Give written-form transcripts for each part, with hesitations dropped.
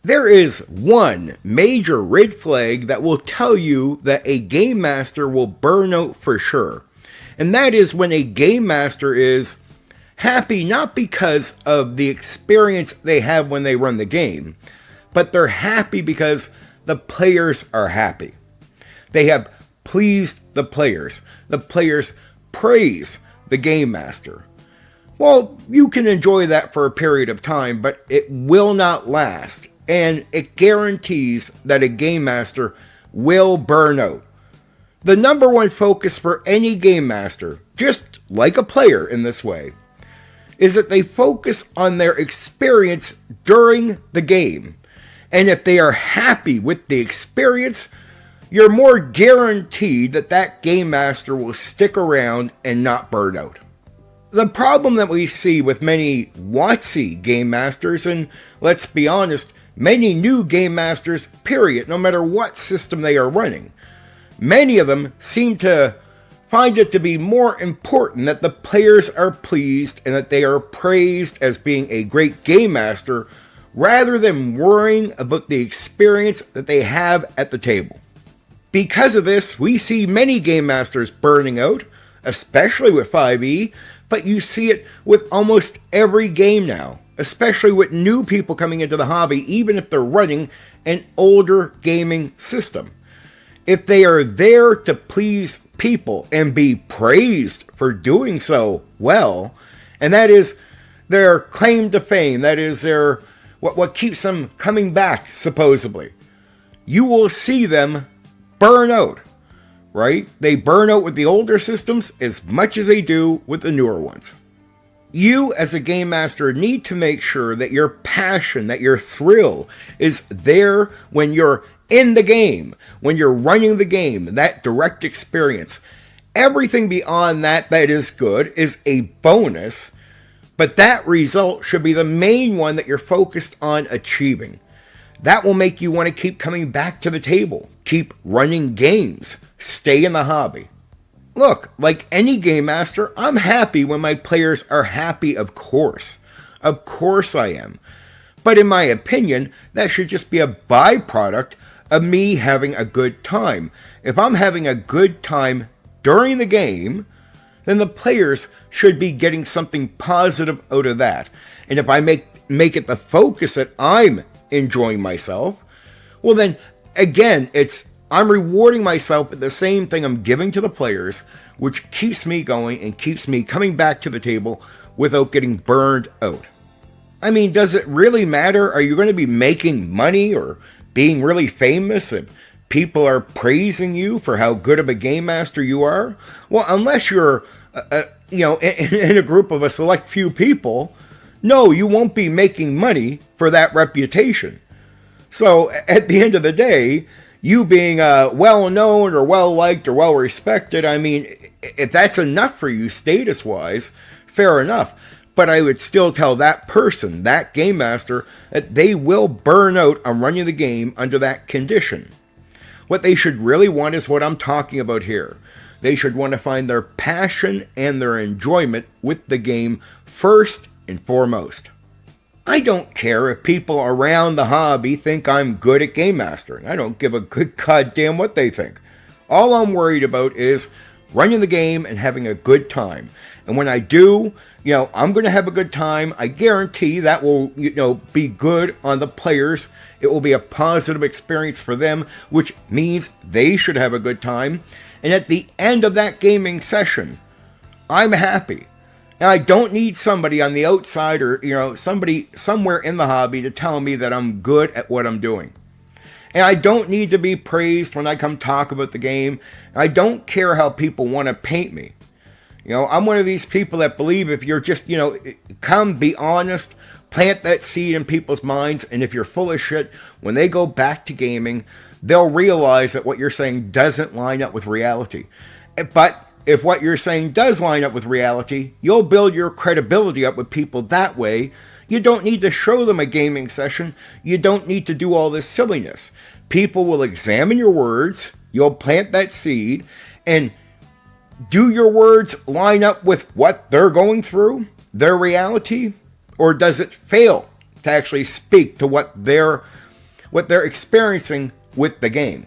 There is one major red flag that will tell you that a game master will burn out for sure. And that is when a game master is happy not because of the experience they have when they run the game, but they're happy because the players are happy. They have pleased the players. The players praise the game master. Well, you can enjoy that for a period of time, but it will not last. And it guarantees that a game master will burn out. The number one focus for any game master, just like a player in this way, is that they focus on their experience during the game. And if they are happy with the experience, you're more guaranteed that that game master will stick around and not burn out. The problem that we see with many WotC game masters, and let's be honest, many new game masters, period, no matter what system they are running, many of them seem to find it to be more important that the players are pleased and that they are praised as being a great game master rather than worrying about the experience that they have at the table. Because of this, we see many game masters burning out, especially with 5e, but you see it with almost every game now, especially with new people coming into the hobby, even if they're running an older gaming system. If they are there to please people and be praised for doing so well, and that is their claim to fame, that is their what keeps them coming back, supposedly, you will see them burn out, right? They burn out with the older systems as much as they do with the newer ones. You, as a game master, need to make sure that your passion, that your thrill is there when you're in the game, when you're running the game, that direct experience. Everything beyond that is good is a bonus, but that result should be the main one that you're focused on achieving. That will make you want to keep coming back to the table, keep running games, stay in the hobby. Look, like any game master, I'm happy when my players are happy, of course. Of course I am. But in my opinion, that should just be a byproduct of me having a good time. If I'm having a good time during the game, then the players should be getting something positive out of that. And if I make it the focus that I'm enjoying myself, well then, again, I'm rewarding myself with the same thing I'm giving to the players, which keeps me going and keeps me coming back to the table without getting burned out. I mean, does it really matter? Are you going to be making money or being really famous if people are praising you for how good of a game master you are? Well, unless you're, in a group of a select few people, no, you won't be making money for that reputation. So at the end of the day, you being well-known or well-liked or well-respected, I mean, if that's enough for you status-wise, fair enough. But I would still tell that person, that game master, that they will burn out on running the game under that condition. What they should really want is what I'm talking about here. They should want to find their passion and their enjoyment with the game first and foremost. I don't care if people around the hobby think I'm good at game mastering. I don't give a good goddamn what they think. All I'm worried about is running the game and having a good time. And when I do, I'm going to have a good time. I guarantee that will, be good on the players. It will be a positive experience for them, which means they should have a good time. And at the end of that gaming session, I'm happy. And I don't need somebody on the outside or, somebody somewhere in the hobby to tell me that I'm good at what I'm doing. And I don't need to be praised when I come talk about the game. I don't care how people want to paint me. I'm one of these people that believe if you're just, come be honest, plant that seed in people's minds, and if you're full of shit, when they go back to gaming, they'll realize that what you're saying doesn't line up with reality. But if what you're saying does line up with reality, you'll build your credibility up with people that way. You don't need to show them a gaming session. You don't need to do all this silliness. People will examine your words, you'll plant that seed, and do your words line up with what they're going through, their reality, or does it fail to actually speak to what their what they're experiencing with the game.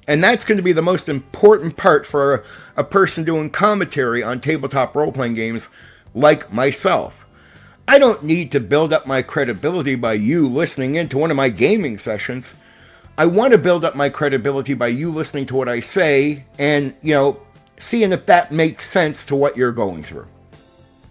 And that's going to be the most important part for a person doing commentary on tabletop role-playing games like myself. I don't need to build up my credibility by you listening into one of my gaming sessions. I want to build up my credibility by you listening to what I say and, seeing if that makes sense to what you're going through.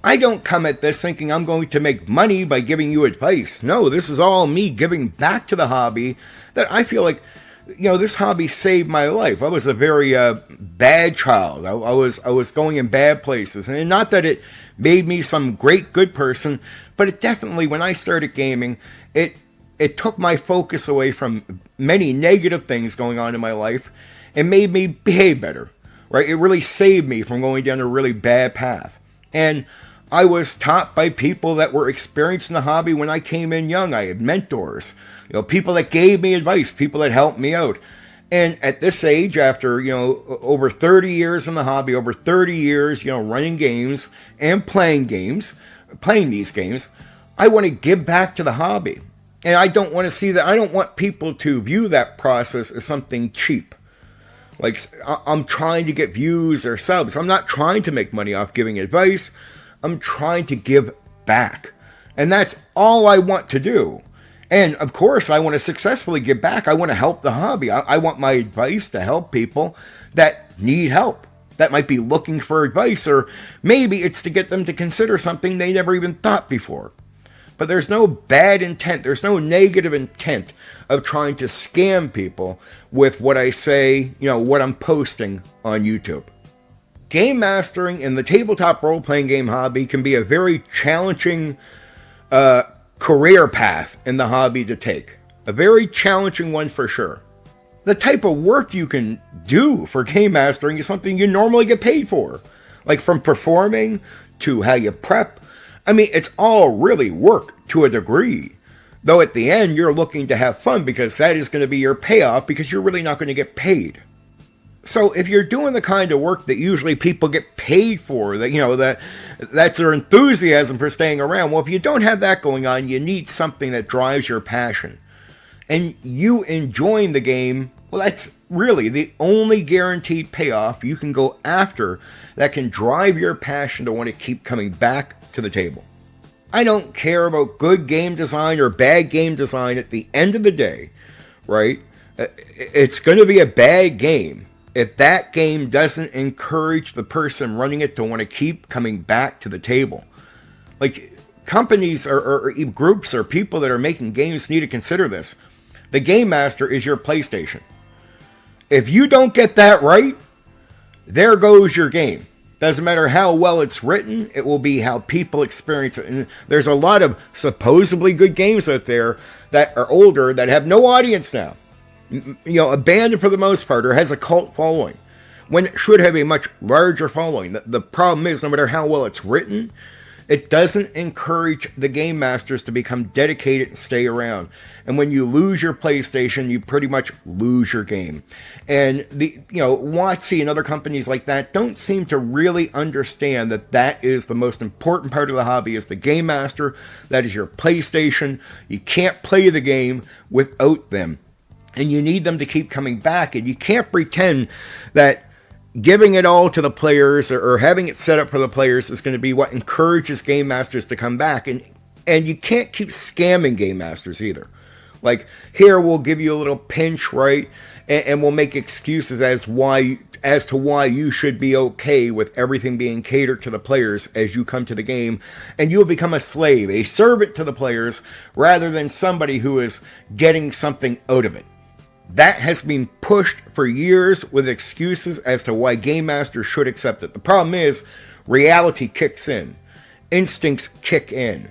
I don't come at this thinking I'm going to make money by giving you advice. No, this is all me giving back to the hobby that I feel like, this hobby saved my life. I was a very bad child. I was going in bad places. And not that it made me some great good person, but it definitely, when I started gaming, it took my focus away from many negative things going on in my life and made me behave better, right? It really saved me from going down a really bad path. And I was taught by people that were experienced in the hobby when I came in young. I had mentors, people that gave me advice, people that helped me out. And at this age, after, over 30 years in the hobby, over 30 years, running games and playing these games, I want to give back to the hobby. And I don't want to see that. I don't want people to view that process as something cheap. Like, I'm trying to get views or subs. I'm not trying to make money off giving advice. I'm trying to give back. And that's all I want to do. And of course, I want to successfully give back. I want to help the hobby. I want my advice to help people that need help, that might be looking for advice, or maybe it's to get them to consider something they never even thought before. But there's no bad intent. There's no negative intent of trying to scam people with what I say, what I'm posting on YouTube. Game mastering in the tabletop role-playing game hobby can be a very challenging career path in the hobby to take. A very challenging one for sure. The type of work you can do for game mastering is something you normally get paid for. Like from performing to how you prep. I mean, it's all really work to a degree. Though at the end, you're looking to have fun because that is going to be your payoff because you're really not going to get paid. So if you're doing the kind of work that usually people get paid for, that's their enthusiasm for staying around. Well, if you don't have that going on, you need something that drives your passion. And you enjoying the game, well, that's really the only guaranteed payoff you can go after that can drive your passion to want to keep coming back to the table. I don't care about good game design or bad game design at the end of the day, right? It's going to be a bad game if that game doesn't encourage the person running it to want to keep coming back to the table. Like, companies or groups or people that are making games need to consider this. The game master is your PlayStation. If you don't get that right, there goes your game. Doesn't matter how well it's written, it will be how people experience it. And there's a lot of supposedly good games out there that are older that have no audience now. Abandoned for the most part, or has a cult following, when it should have a much larger following. The problem is, no matter how well it's written, it doesn't encourage the game masters to become dedicated and stay around. And when you lose your PlayStation, you pretty much lose your game. And WotC and other companies like that don't seem to really understand that is the most important part of the hobby, is the game master. That is your PlayStation. You can't play the game without them. And you need them to keep coming back. And you can't pretend that giving it all to the players or having it set up for the players is going to be what encourages game masters to come back. And you can't keep scamming game masters either. Like, here we'll give you a little pinch, right? And we'll make excuses as to why you should be okay with everything being catered to the players as you come to the game. And you'll become a slave, a servant to the players, rather than somebody who is getting something out of it. That has been pushed for years with excuses as to why game masters should accept it. The problem is, reality kicks in. Instincts kick in.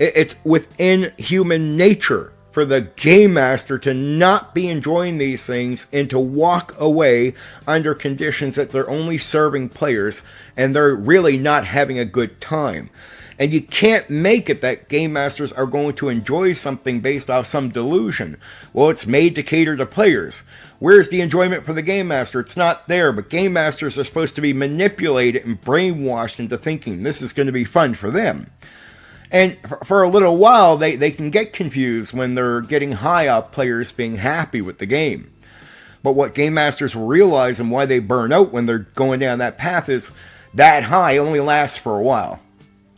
It's within human nature for the game master to not be enjoying these things and to walk away under conditions that they're only serving players and they're really not having a good time. And you can't make it that game masters are going to enjoy something based off some delusion. Well, it's made to cater to players. Where's the enjoyment for the game master? It's not there, but game masters are supposed to be manipulated and brainwashed into thinking this is going to be fun for them. And for a little while, they can get confused when they're getting high off players being happy with the game. But what game masters will realize and why they burn out when they're going down that path is that high only lasts for a while.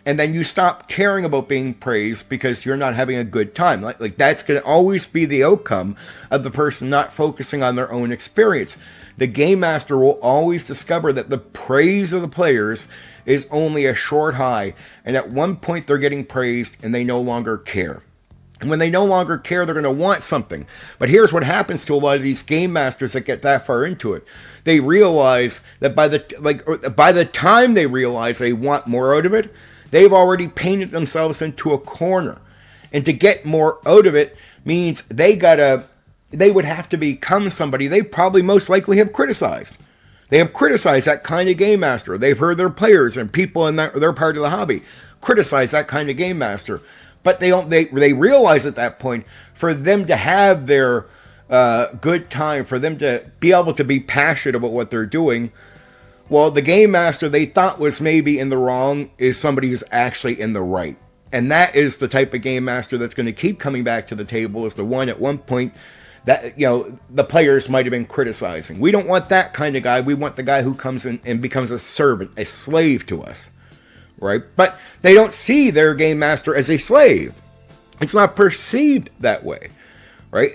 And then you stop caring about being praised because you're not having a good time. Like that's going to always be the outcome of the person not focusing on their own experience. The game master will always discover that the praise of the players is only a short high, and at one point they're getting praised and they no longer care. And when they no longer care, they're going to want something. But here's what happens to a lot of these game masters that get that far into it. They realize that by the time they realize they want more out of it, they've already painted themselves into a corner. And to get more out of it means they would have to become somebody they probably most likely have criticized. They have criticized that kind of game master. They've heard their players and people in their part of the hobby criticize that kind of game master. But they realize at that point, for them to have their good time, for them to be able to be passionate about what they're doing, well, the game master they thought was maybe in the wrong is somebody who's actually in the right. And that is the type of game master that's going to keep coming back to the table, is the one at one point that, the players might have been criticizing. We don't want that kind of guy. We want the guy who comes in and becomes a servant, a slave to us. Right? But they don't see their game master as a slave. It's not perceived that way. Right?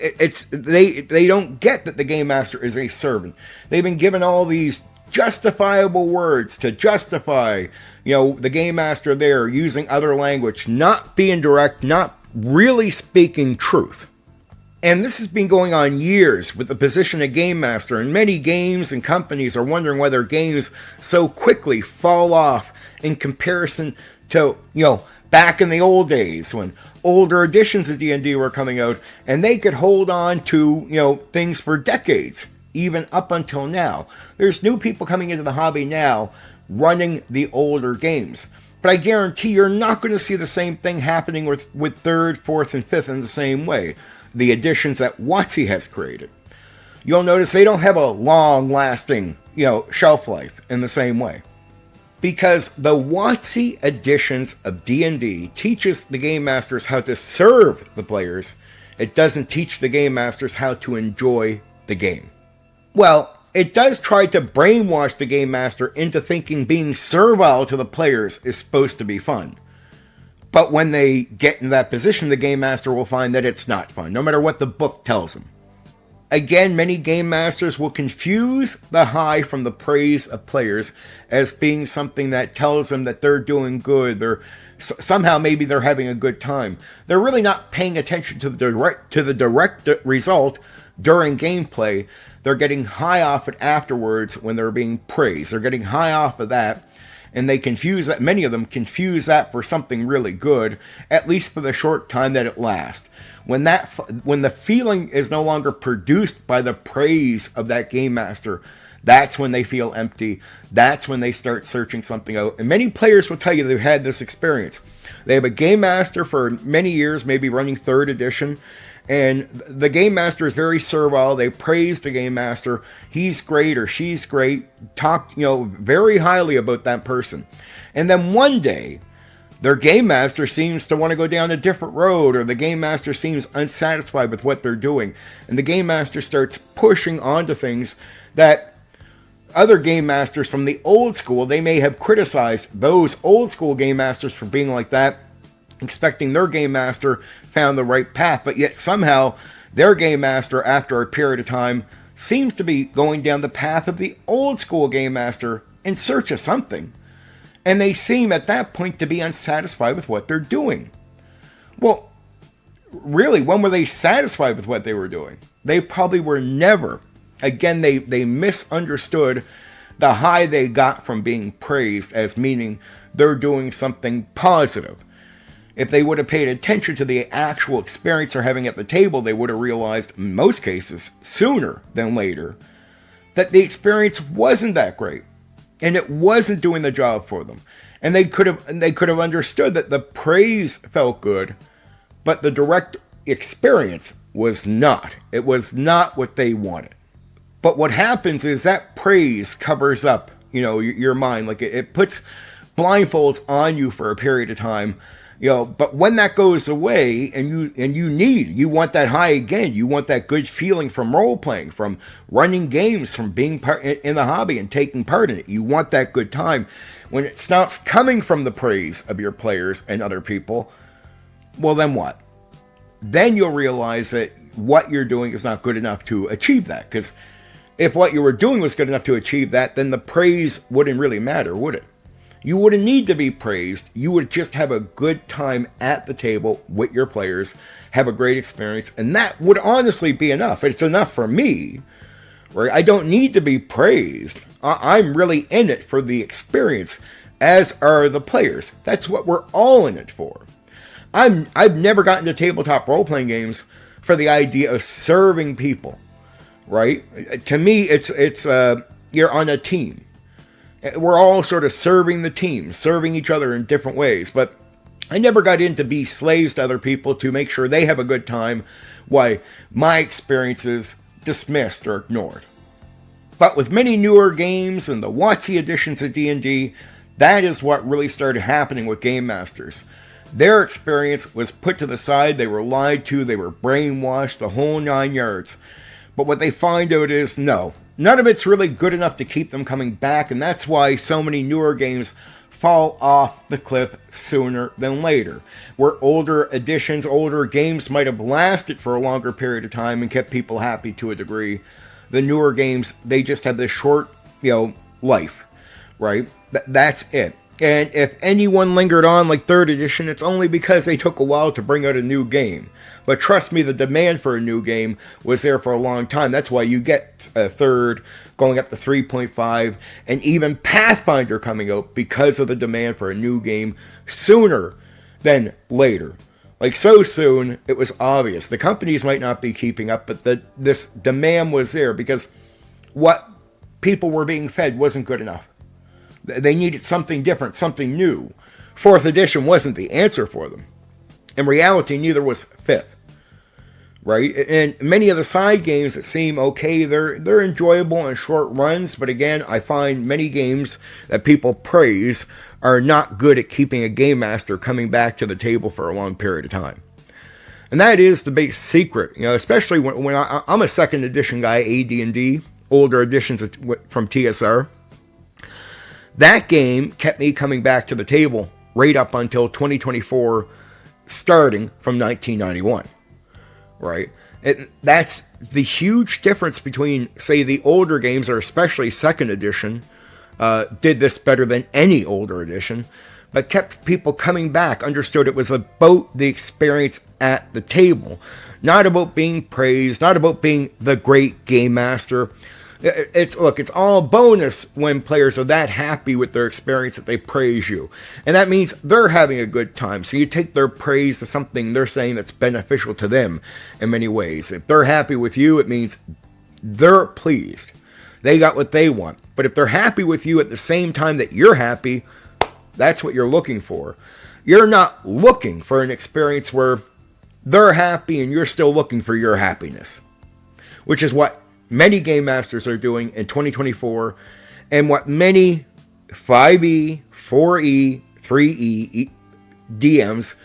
They don't get that the game master is a servant. They've been given all these justifiable words to justify, the game master there using other language, not being direct, not really speaking truth. And this has been going on years with the position of game master, and many games and companies are wondering why their games so quickly fall off in comparison to, back in the old days when older editions of D&D were coming out and they could hold on to, things for decades, even up until now. There's new people coming into the hobby now running the older games. But I guarantee you're not going to see the same thing happening with 3rd, 4th, and 5th in the same way. The editions that WotC has created. You'll notice they don't have a long-lasting, shelf life in the same way. Because the WotC editions of D&D teaches the game masters how to serve the players. It doesn't teach the game masters how to enjoy the game. Well, it does try to brainwash the game master into thinking being servile to the players is supposed to be fun. But when they get in that position, the game master will find that it's not fun, no matter what the book tells them. Again, many game masters will confuse the high from the praise of players as being something that tells them that they're doing good. Somehow maybe they're having a good time. They're really not paying attention to the direct result during gameplay. They're getting high off it afterwards when they're being praised. They're getting high off of that. And they confuse that, many of them confuse that for something really good, at least for the short time that it lasts. When the feeling is no longer produced by the praise of that game master, that's when they feel empty. That's when they start searching something out. And many players will tell you they've had this experience. They have a game master for many years, maybe running 3rd edition, and the game master is very servile. They praise the game master. He's great or she's great. Talk, very highly about that person. And then one day, their game master seems to want to go down a different road, or the game master seems unsatisfied with what they're doing. And the game master starts pushing onto things that other game masters from the old school, they may have criticized those old school game masters for being like that, expecting their game master found the right path, but yet somehow their game master, after a period of time, seems to be going down the path of the old school game master in search of something. And they seem at that point to be unsatisfied with what they're doing. Well, really, when were they satisfied with what they were doing? They probably were never. Again, they misunderstood the high they got from being praised as meaning they're doing something positive. If they would have paid attention to the actual experience they're having at the table, they would have realized, in most cases, sooner than later, that the experience wasn't that great. And it wasn't doing the job for them. And they could have understood that the praise felt good, but the direct experience was not. It was not what they wanted. But what happens is that praise covers up, your mind. Like it puts blindfolds on you for a period of time But when that goes away and you want that high again, you want that good feeling from role playing, from running games, from being part in the hobby and taking part in it. You want that good time. When it stops coming from the praise of your players and other people, well, then what? Then you'll realize that what you're doing is not good enough to achieve that. Because if what you were doing was good enough to achieve that, then the praise wouldn't really matter, would it? You wouldn't need to be praised. You would just have a good time at the table with your players, have a great experience, and that would honestly be enough. It's enough for me, right? I don't need to be praised. I'm really in it for the experience, as are the players. That's what we're all in it for. I've never gotten to tabletop role-playing games for the idea of serving people, right? To me, it's you're on a team. We're all sort of serving the team, serving each other in different ways. But I never got in to be slaves to other people to make sure they have a good time while my experience is dismissed or ignored. But with many newer games and the WotC editions of D&D, that is what really started happening with game masters. Their experience was put to the side, they were lied to, they were brainwashed, the whole 9 yards. But what they find out is, no, none of it's really good enough to keep them coming back, and that's why so many newer games fall off the cliff sooner than later. Where older editions, older games might have lasted for a longer period of time and kept people happy to a degree. The newer games, they just have this short, life, right? That's it. And if anyone lingered on like 3rd edition, it's only because they took a while to bring out a new game. But trust me, the demand for a new game was there for a long time. That's why you get a 3rd, going up to 3.5, and even Pathfinder coming out because of the demand for a new game sooner than later. Like so soon, it was obvious. The companies might not be keeping up, but this demand was there because what people were being fed wasn't good enough. They needed something different, something new. 4th edition wasn't the answer for them. In reality, neither was 5th. Right? And many of the side games that seem okay, they're enjoyable in short runs, but again, I find many games that people praise are not good at keeping a game master coming back to the table for a long period of time. And that is the big secret, especially when I'm a 2nd edition guy, AD&D, older editions from TSR. That game kept me coming back to the table right up until 2024, starting from 1991, right? That's the huge difference between, say, the older games, or especially 2nd edition, did this better than any older edition, but kept people coming back, understood it was about the experience at the table, not about being praised, not about being the great game master. It's all bonus when players are that happy with their experience that they praise you. And that means they're having a good time. So you take their praise to something they're saying that's beneficial to them in many ways. If they're happy with you, it means they're pleased. They got what they want. But if they're happy with you at the same time that you're happy, that's what you're looking for. You're not looking for an experience where they're happy and you're still looking for your happiness. Which is what many game masters are doing in 2024, and what many 5e, 4e, 3e DMs,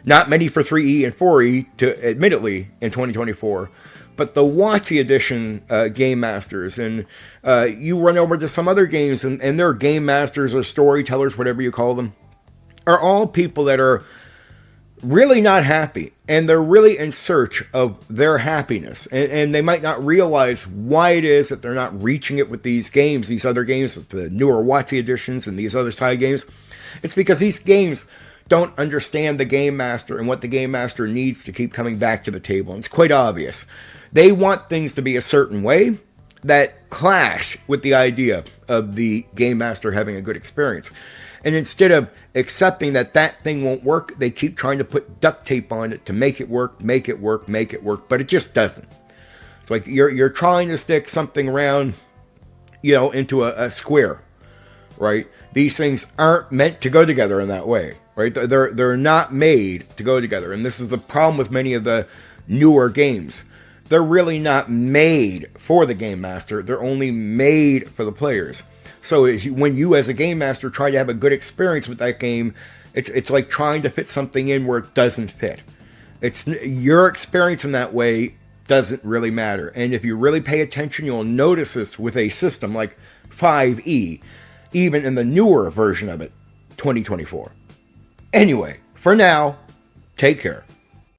not many for 3e and 4e, admittedly, in 2024, but the WotC edition game masters, and you run over to some other games, and their game masters or storytellers, whatever you call them, are all people that are really not happy, and they're really in search of their happiness, and they might not realize why it is that they're not reaching it with these games, these other games, the newer WotC editions and these other side games. It's because these games don't understand the game master and what the game master needs to keep coming back to the table. And it's quite obvious. They want things to be a certain way that clash with the idea of the game master having a good experience. And instead of accepting that thing won't work, they keep trying to put duct tape on it to make it work, but it just doesn't. It's like you're trying to stick something around, into a square, right? These things aren't meant to go together in that way, right? They're not made to go together. And this is the problem with many of the newer games. They're really not made for the game master. They're only made for the players. So when you as a game master try to have a good experience with that game, It's like trying to fit something in where it doesn't fit. It's your experience in that way doesn't really matter. And if you really pay attention, you'll notice this with a system like 5e, even in the newer version of it, 2024. Anyway, for now, take care.